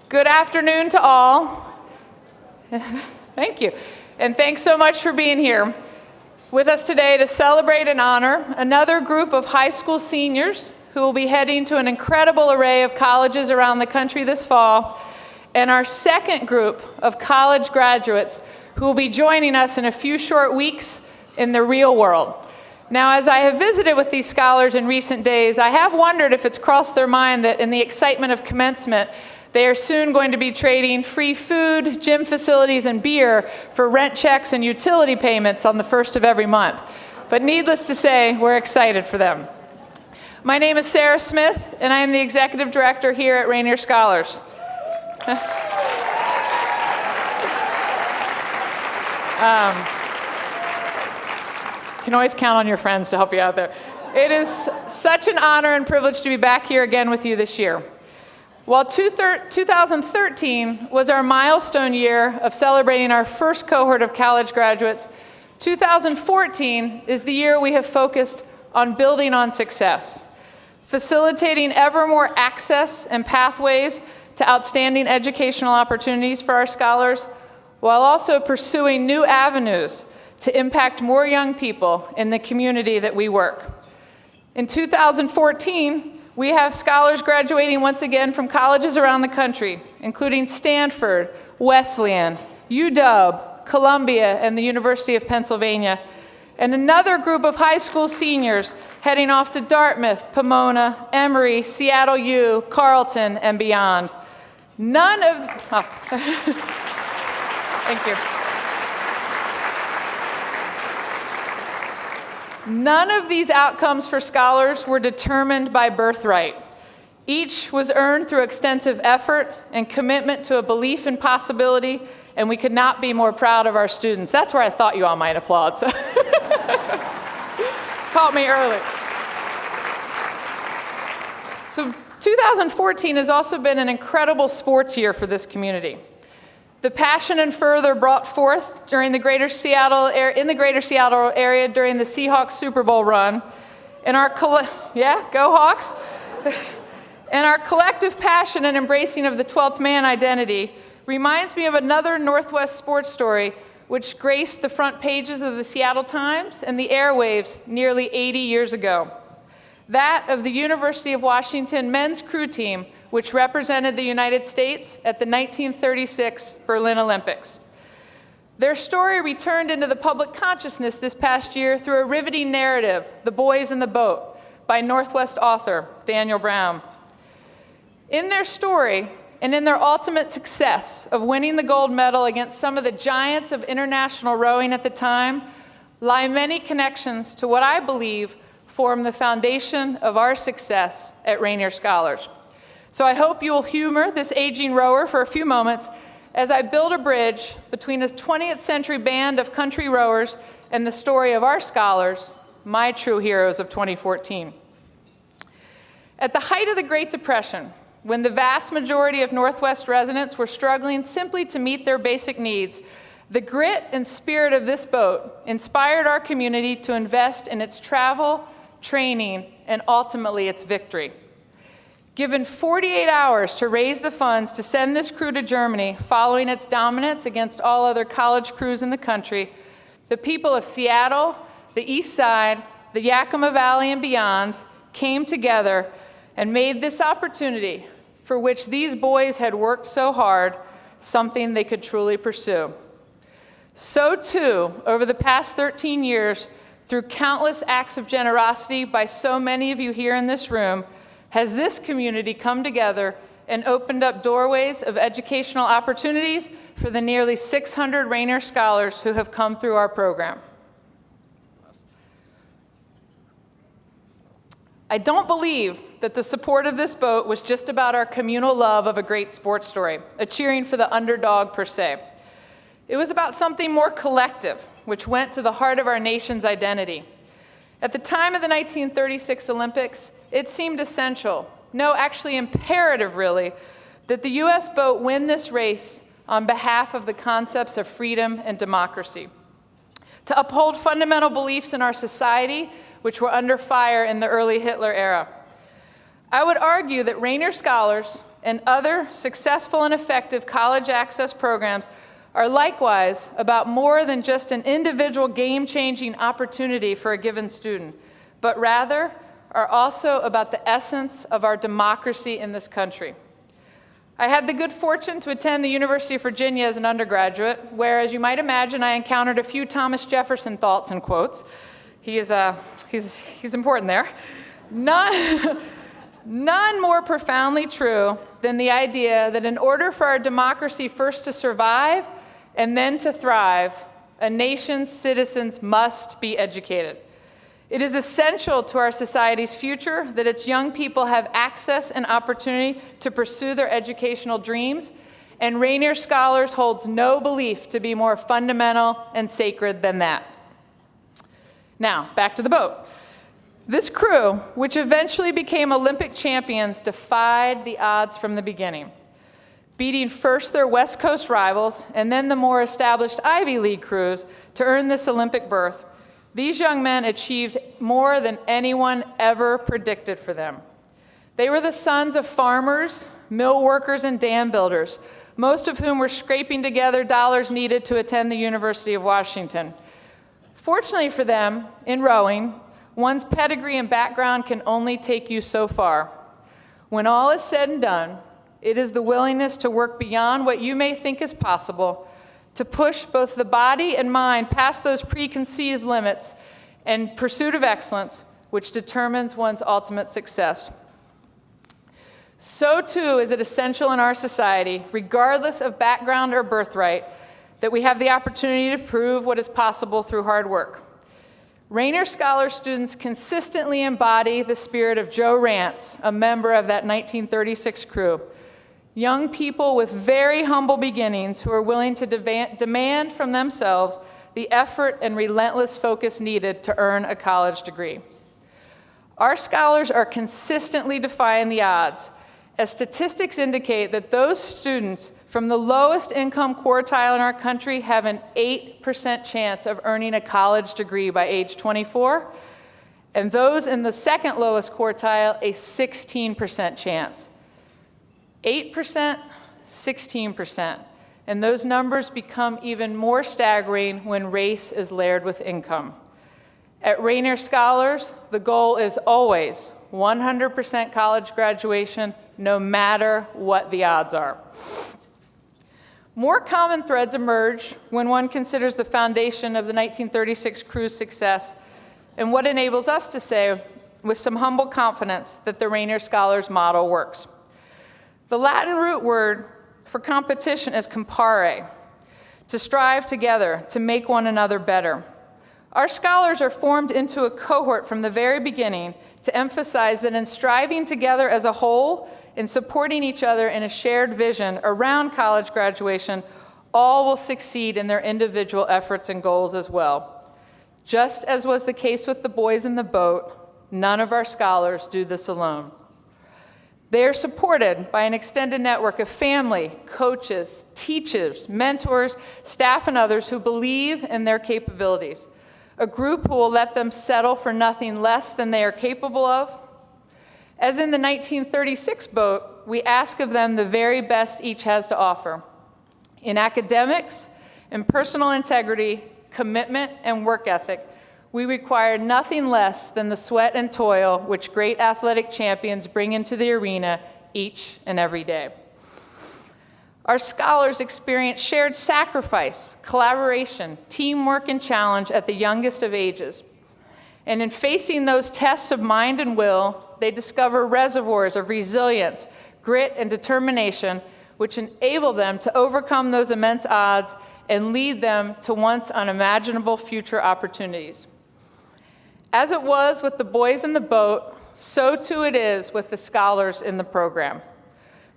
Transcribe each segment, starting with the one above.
Good afternoon to all. Thank you. And thanks so much for being here with us today to celebrate and honor another group of high school seniors who will be heading to an incredible array of colleges around the country this fall, and our second group of college graduates who will be joining us in a few short weeks in the real world. Now, as I have visited with these scholars in recent days, I have wondered if it's crossed their mind that in the excitement of commencement, they are soon going to be trading free food, gym facilities, and beer for rent checks and utility payments on the first of every month. But needless to say, we're excited for them. My name is Sarah Smith, and I am the Executive Director here at Rainier Scholars. You can always count on your friends to help you out there. It is such an honor and privilege to be back here again with you this year. While 2013 was our milestone year of celebrating our first cohort of college graduates, 2014 is the year we have focused on building on success, facilitating ever more access and pathways to outstanding educational opportunities for our scholars, while also pursuing new avenues to impact more young people in the community that we work. In 2014, we have scholars graduating once again from colleges around the country, including Stanford, Wesleyan, UW, Columbia, and the University of Pennsylvania, and another group of high school seniors heading off to Dartmouth, Pomona, Emory, Seattle U, Carleton, and beyond. Thank you. None of these outcomes for scholars were determined by birthright. Each was earned through extensive effort and commitment to a belief in possibility, and we could not be more proud of our students. That's where I thought you all might applaud. So caught me early. So 2014 has also been an incredible sports year for this community. The passion and fervor brought forth during the greater Seattle area during the Seahawks Super Bowl run, and our go Hawks, and our collective passion and embracing of the 12th man identity reminds me of another Northwest sports story which graced the front pages of the Seattle Times and the airwaves nearly 80 years ago. That of the University of Washington men's crew team, which represented the United States at the 1936 Berlin Olympics. Their story returned into the public consciousness this past year through a riveting narrative, The Boys in the Boat, by Northwest author Daniel Brown. In their story, and in their ultimate success of winning the gold medal against some of the giants of international rowing at the time, lie many connections to what I believe form the foundation of our success at Rainier Scholars. So I hope you will humor this aging rower for a few moments as I build a bridge between a 20th century band of country rowers and the story of our scholars, my true heroes of 2014. At the height of the Great Depression, when the vast majority of Northwest residents were struggling simply to meet their basic needs, the grit and spirit of this boat inspired our community to invest in its travel, training, and ultimately its victory. Given 48 hours to raise the funds to send this crew to Germany following its dominance against all other college crews in the country, the people of Seattle, the East Side, the Yakima Valley, and beyond came together and made this opportunity, for which these boys had worked so hard, something they could truly pursue. So too, over the past 13 years, through countless acts of generosity by so many of you here in this room, has this community come together and opened up doorways of educational opportunities for the nearly 600 Rainier Scholars who have come through our program. I don't believe that the support of this boat was just about our communal love of a great sports story, a cheering for the underdog per se. It was about something more collective, which went to the heart of our nation's identity. At the time of the 1936 Olympics, it seemed essential, no, actually imperative really, that the U.S. boat win this race on behalf of the concepts of freedom and democracy, to uphold fundamental beliefs in our society, which were under fire in the early Hitler era. I would argue that Rainier Scholars, and other successful and effective college access programs are likewise about more than just an individual game-changing opportunity for a given student, but rather are also about the essence of our democracy in this country. I had the good fortune to attend the University of Virginia as an undergraduate, where, as you might imagine, I encountered a few Thomas Jefferson thoughts and quotes. He's important there. None more profoundly true than the idea that in order for our democracy first to survive and then to thrive, a nation's citizens must be educated. It is essential to our society's future that its young people have access and opportunity to pursue their educational dreams, and Rainier Scholars holds no belief to be more fundamental and sacred than that. Now, back to the boat. This crew, which eventually became Olympic champions, defied the odds from the beginning, beating first their West Coast rivals and then the more established Ivy League crews to earn this Olympic berth. These young men achieved more than anyone ever predicted for them. They were the sons of farmers, mill workers, and dam builders, most of whom were scraping together dollars needed to attend the University of Washington. Fortunately for them, in rowing, one's pedigree and background can only take you so far. When all is said and done, it is the willingness to work beyond what you may think is possible, to push both the body and mind past those preconceived limits and pursuit of excellence, which determines one's ultimate success. So too is it essential in our society, regardless of background or birthright, that we have the opportunity to prove what is possible through hard work. Rainier Scholar students consistently embody the spirit of Joe Rance, a member of that 1936 crew. Young people with very humble beginnings who are willing to demand from themselves the effort and relentless focus needed to earn a college degree. Our scholars are consistently defying the odds, as statistics indicate that those students from the lowest income quartile in our country have an 8% chance of earning a college degree by age 24, and those in the second lowest quartile, a 16% chance. 8%, 16%, and those numbers become even more staggering when race is layered with income. At Rainier Scholars, the goal is always 100% college graduation, no matter what the odds are. More common threads emerge when one considers the foundation of the 1936 crew's success and what enables us to say with some humble confidence that the Rainier Scholars model works. The Latin root word for competition is compare, to strive together, to make one another better. Our scholars are formed into a cohort from the very beginning to emphasize that in striving together as a whole, in supporting each other in a shared vision around college graduation, all will succeed in their individual efforts and goals as well. Just as was the case with the boys in the boat, none of our scholars do this alone. They are supported by an extended network of family, coaches, teachers, mentors, staff, and others who believe in their capabilities. A group who will let them settle for nothing less than they are capable of. As in the 1936 boat, we ask of them the very best each has to offer. In academics, in personal integrity, commitment, and work ethic, we require nothing less than the sweat and toil which great athletic champions bring into the arena each and every day. Our scholars experience shared sacrifice, collaboration, teamwork, and challenge at the youngest of ages. And in facing those tests of mind and will, they discover reservoirs of resilience, grit, and determination, which enable them to overcome those immense odds and lead them to once unimaginable future opportunities. As it was with the boys in the boat, so too it is with the scholars in the program.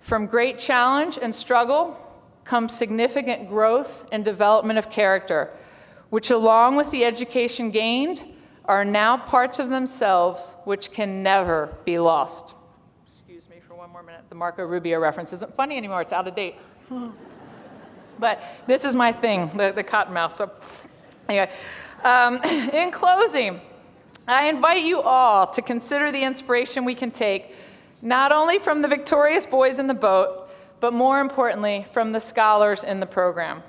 From great challenge and struggle comes significant growth and development of character, which along with the education gained are now parts of themselves which can never be lost. Excuse me for one more minute. The Marco Rubio reference isn't funny anymore. It's out of date. But this is my thing, the cottonmouth. So anyway, in closing, I invite you all to consider the inspiration we can take not only from the victorious boys in the boat, but more importantly, from the scholars in the program.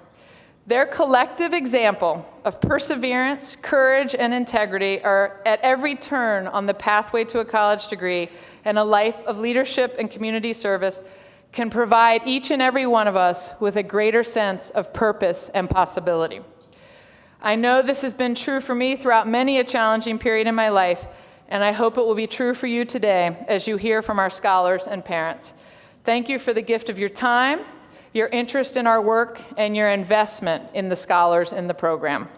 Their collective example of perseverance, courage, and integrity are at every turn on the pathway to a college degree and a life of leadership and community service can provide each and every one of us with a greater sense of purpose and possibility. I know this has been true for me throughout many a challenging period in my life, and I hope it will be true for you today as you hear from our scholars and parents. Thank you for the gift of your time, your interest in our work, and your investment in the scholars in the program.